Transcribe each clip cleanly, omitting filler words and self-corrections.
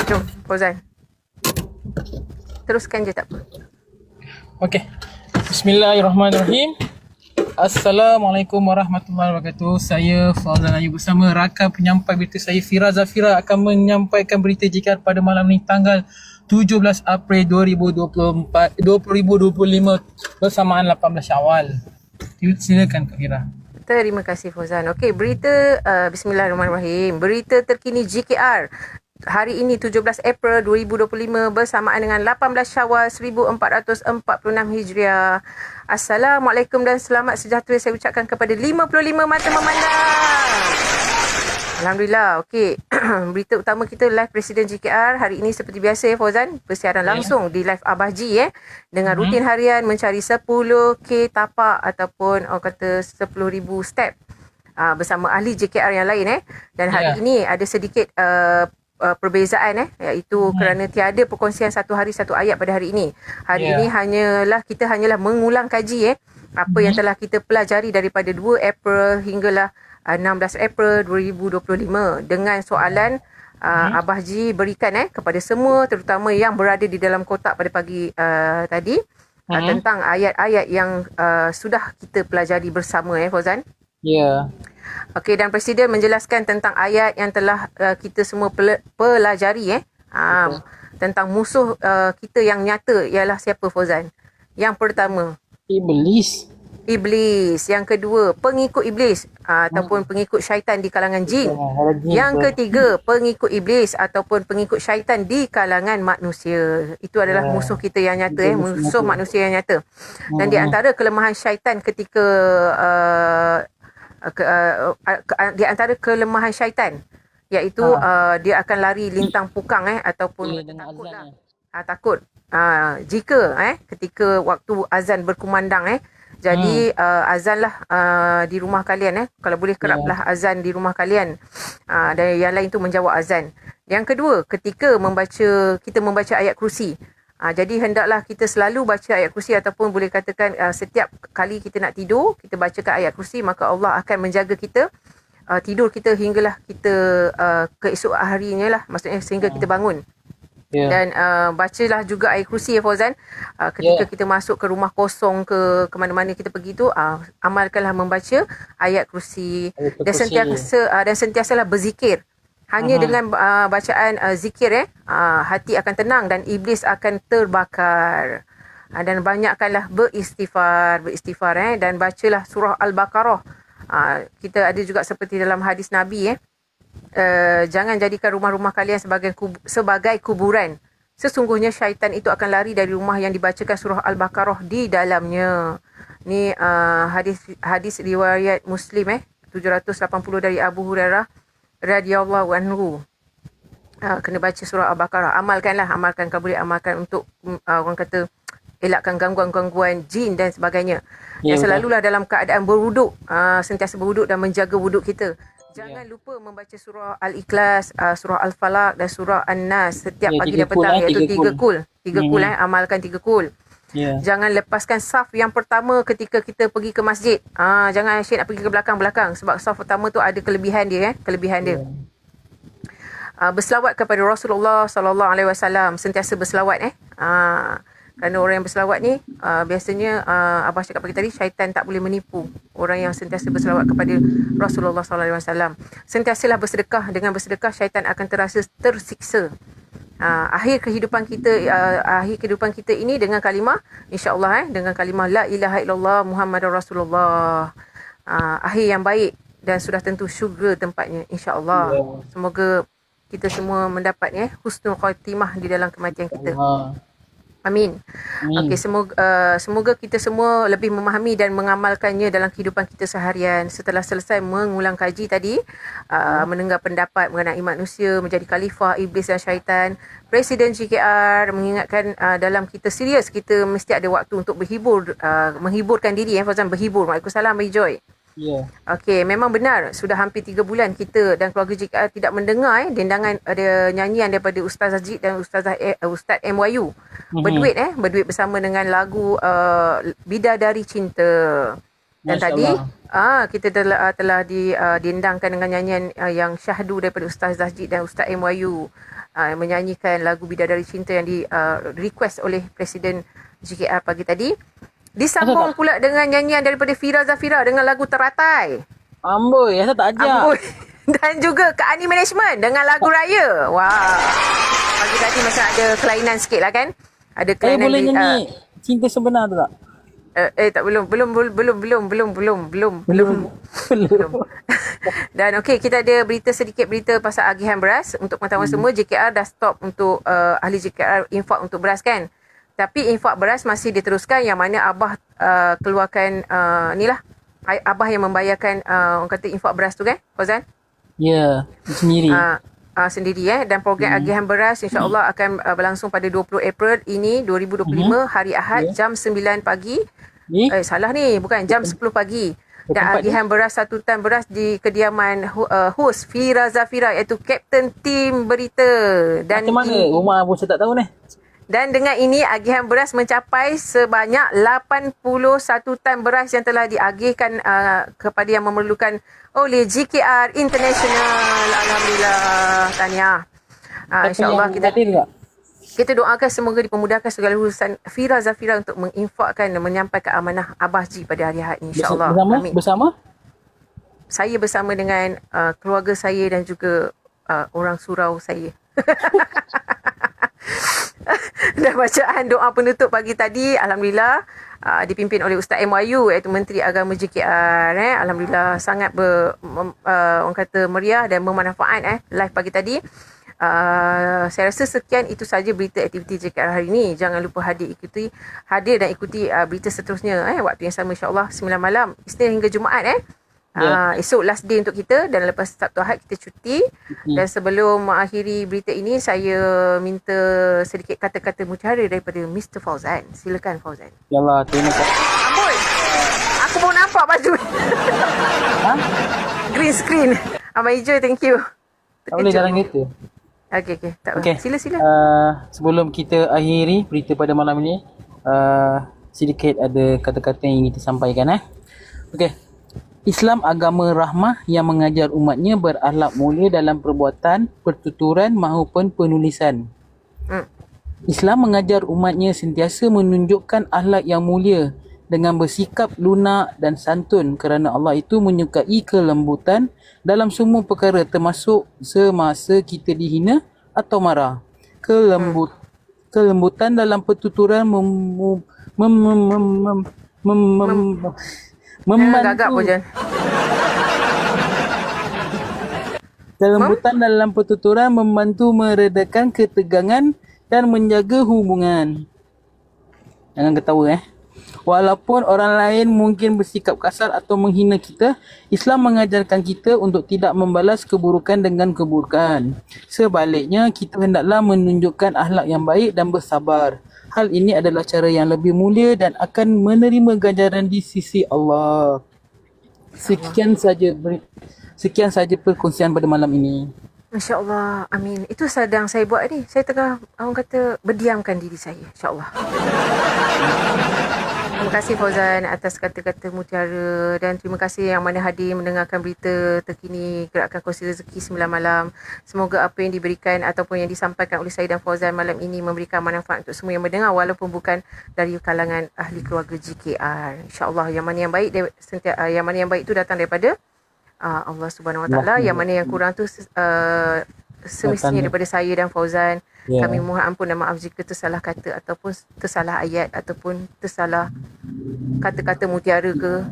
jom Fauzan. Teruskan je tak apa. Okey. Bismillahirrahmanirrahim. Assalamualaikum warahmatullahi wabarakatuh. Saya Fauzan Ayub bersama rakan penyampai berita saya Fira Zafira akan menyampaikan berita JKR pada malam ni tanggal 17 April 2025 bersamaan 18 Syawal. Silakan Kak Fira. Terima kasih Fauzan. Okey, berita bismillahirrahmanirrahim. Berita terkini JKR hari ini 17 April 2025 bersamaan dengan 18 Syawal 1446 Hijriah. Assalamualaikum dan selamat sejahtera saya ucapkan kepada 55 mata memandang. Alhamdulillah. Okey. Berita utama kita live Presiden JKR hari ini seperti biasa ya Fauzan, bersiaran langsung di live Abah G dengan rutin harian mencari 10k tapak ataupun orang kata 10,000 step bersama ahli JKR yang lain dan hari ini ada sedikit perbezaan iaitu kerana tiada perkongsian satu hari satu ayat pada hari ini. Hari ini kita hanyalah mengulang kaji apa yang telah kita pelajari daripada 2 April hinggalah 16 April 2025 dengan soalan Abah Ji berikan kepada semua terutama yang berada di dalam kotak pada pagi tadi tentang ayat-ayat yang sudah kita pelajari bersama Fauzan. Ya. Okey, dan Presiden menjelaskan tentang ayat yang telah kita semua pelajari tentang musuh kita yang nyata ialah siapa Fauzan? Yang pertama, Iblis. Yang kedua, pengikut Iblis ataupun pengikut syaitan di kalangan jin. Yang ketiga, pengikut Iblis ataupun pengikut syaitan di kalangan manusia. Itu adalah musuh kita yang nyata musuh manusia yang nyata. Dan di antara kelemahan syaitan ketika di antara kelemahan syaitan iaitu dia akan lari lintang pukang ataupun takut jika ketika waktu azan berkumandang jadi azanlah di rumah kalian kalau boleh keraplah azan di rumah kalian dan yang lain tu menjawab azan. Yang kedua, ketika kita membaca ayat kursi, jadi hendaklah kita selalu baca ayat kursi ataupun boleh katakan setiap kali kita nak tidur kita bacakan ayat kursi, maka Allah akan menjaga kita tidur kita hinggalah kita keesok harinya lah, maksudnya sehingga kita bangun. Dan bacalah juga ayat kursi Fauzan ketika kita masuk ke rumah kosong ke mana-mana kita pergi tu, amalkanlah membaca ayat kursi dan sentiasalah berzikir. Hanya dengan bacaan zikir hati akan tenang dan iblis akan terbakar. Dan banyakkanlah beristighfar dan bacalah surah Al-Baqarah. Kita ada juga seperti dalam hadis Nabi jangan jadikan rumah-rumah kalian sebagai kuburan. Sesungguhnya syaitan itu akan lari dari rumah yang dibacakan surah Al-Baqarah di dalamnya. Ni hadis riwayat Muslim 780 dari Abu Hurairah radhiyallahu anhu. Kena baca surah Al-Baqarah. Amalkan kalau boleh amalkan untuk orang kata elakkan gangguan-gangguan jin dan sebagainya. Dan selalulah dalam keadaan berwuduk, sentiasa berwuduk dan menjaga wuduk kita. Jangan lupa membaca surah Al-Ikhlas, surah Al-Falaq dan surah An-Nas setiap pagi dan petang, iaitu 3 kul. 3 kul amalkan 3 kul. Jangan lepaskan saf yang pertama ketika kita pergi ke masjid. Jangan asyik nak pergi ke belakang-belakang sebab saf pertama tu ada kelebihan dia. Berselawat kepada Rasulullah sallallahu alaihi wasallam, sentiasa berselawat kerana orang yang berselawat ni biasanya Abah cakap pagi tadi, syaitan tak boleh menipu orang yang sentiasa berselawat kepada Rasulullah sallallahu alaihi wasallam. Sentiasalah bersedekah. Dengan bersedekah syaitan akan terasa tersiksa. Akhir kehidupan kita ini dengan kalimah insya-Allah dengan kalimah la ilaha illallah Muhammadur Rasulullah. Akhir yang baik dan sudah tentu syurga tempatnya insya-Allah. Semoga kita semua mendapat husnul khatimah di dalam kematian kita. Amin. Okey, semoga kita semua lebih memahami dan mengamalkannya dalam kehidupan kita seharian. Setelah selesai mengulang kaji tadi, mendengar pendapat mengenai manusia menjadi khalifah iblis dan syaitan, Presiden JKR mengingatkan dalam kita serius kita mesti ada waktu untuk menghiburkan diri Fauzan, berhibur. Waalaikumsalam Joy. Okey, memang benar sudah hampir 3 bulan kita dan keluarga JKR tidak mendengar dendangan ada nyanyian daripada Ustaz Ajib dan Ustaz MYU. Berduit bersama dengan lagu Bidadari Cinta. Dan tadi kita telah diendangkan dengan nyanyian yang syahdu daripada Ustaz Zahjid dan Ustaz MYU menyanyikan lagu Bidadari Cinta yang di request oleh Presiden GKR pagi tadi. Disambung pula dengan nyanyian daripada Fira Zafira dengan lagu Teratai. Amboi, saya tak ajak. Amboi. Dan juga Keani Management dengan lagu Raya. Wah. Pagi tadi macam ada kelainan sikit lah kan. Ada kelainan boleh nyanyi Cinta Sebenar tu tak? Tak, belum. Dan okey, kita ada sedikit berita pasal agihan beras. Untuk pengetahuan semua, JKR dah stop untuk ahli JKR infak untuk beras kan. Tapi infak beras masih diteruskan, yang mana Abah keluarkan inilah Abah yang membayarkan orang kata infak beras tu kan, Fauzan? Ya, sendiri. Sendiri dan program agihan beras insya-Allah akan berlangsung pada 20 April ini 2025 hari Ahad jam 9 pagi. Salah ni, bukan jam 10 pagi. Dan agihan beras 1 tan beras di kediaman host Fira Zafira, iaitu Kapten Tim Berita. Dan macam mana? Rumah pun saya tak tahu ni. Dan dengan ini agihan beras mencapai sebanyak 81 tan beras yang telah diagihkan kepada yang memerlukan oleh GKR International. Alhamdulillah, tahniah. InsyaAllah kita doakan semoga dipermudahkan segala urusan Fira Zafira untuk menginfakkan dan menyampaikan amanah Abah Ji pada hari Ahad ini, insyaAllah. Bersama? Saya bersama dengan keluarga saya dan juga orang surau saya. Dan bacaan doa penutup pagi tadi, Alhamdulillah, dipimpin oleh Ustaz MYU, iaitu Menteri Agama JKR. Alhamdulillah, sangat orang kata meriah dan bermanfaat live pagi tadi. Saya rasa sekian itu saja berita aktiviti JKR hari ini. Jangan lupa hadir dan ikuti berita seterusnya waktu yang sama, insyaAllah 9 malam Isnin hingga Jumaat esok last day untuk kita, dan lepas Sabtu Ahad kita cuti. Dan sebelum mengakhiri berita ini, saya minta sedikit kata-kata mutiara daripada Mr. Fauzan. Silakan Fauzan. Yalah, terima kasih. Amboi, aku baru nampak baju. Green screen. Abang hijau, thank you. Tak boleh jalan kereta. Okey. Tak apa. Sila. Sebelum kita akhiri berita pada malam ini, sedikit ada kata-kata yang ingin kita sampaikan. Okey. Islam agama rahmah yang mengajar umatnya berakhlak mulia dalam perbuatan, pertuturan maupun penulisan. Islam mengajar umatnya sentiasa menunjukkan akhlak yang mulia dengan bersikap lunak dan santun, kerana Allah itu menyukai kelembutan dalam semua perkara, termasuk semasa kita dihina atau marah. Kelembutan dalam pertuturan Kelembutan dalam pertuturan membantu meredakan ketegangan dan menjaga hubungan. Jangan ketawa Walaupun orang lain mungkin bersikap kasar atau menghina kita, Islam mengajarkan kita untuk tidak membalas keburukan dengan keburukan. Sebaliknya, kita hendaklah menunjukkan akhlak yang baik dan bersabar. Hal ini adalah cara yang lebih mulia dan akan menerima ganjaran di sisi Allah. Sekian saja perkongsian pada malam ini. Masya-Allah, amin. Itu sedang saya buat ni. Saya tengah orang kata berdiamkan diri saya, insya-Allah. Terima kasih Fauzan atas kata-kata mutiara, dan terima kasih yang mana hadir mendengarkan berita terkini Gerakan Kongsi Rezeki 9 malam. Semoga apa yang diberikan ataupun yang disampaikan oleh saya dan Fauzan malam ini memberikan manfaat untuk semua yang mendengar, walaupun bukan dari kalangan ahli keluarga GKR. InsyaAllah yang mana yang baik itu datang daripada Allah Subhanahu Wa Taala. Yang mana yang kurang tu semestinya daripada saya dan Fauzan. Kami mohon ampun dan maaf jika tersalah kata ataupun tersalah ayat ataupun tersalah kata-kata mutiara ke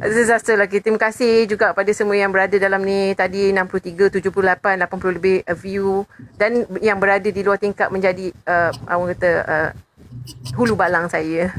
Disaster lagi. Terima kasih juga pada semua yang berada dalam ni. Tadi 63, 78, 80 lebih view, dan yang berada di luar tingkap menjadi orang kata hulu balang saya.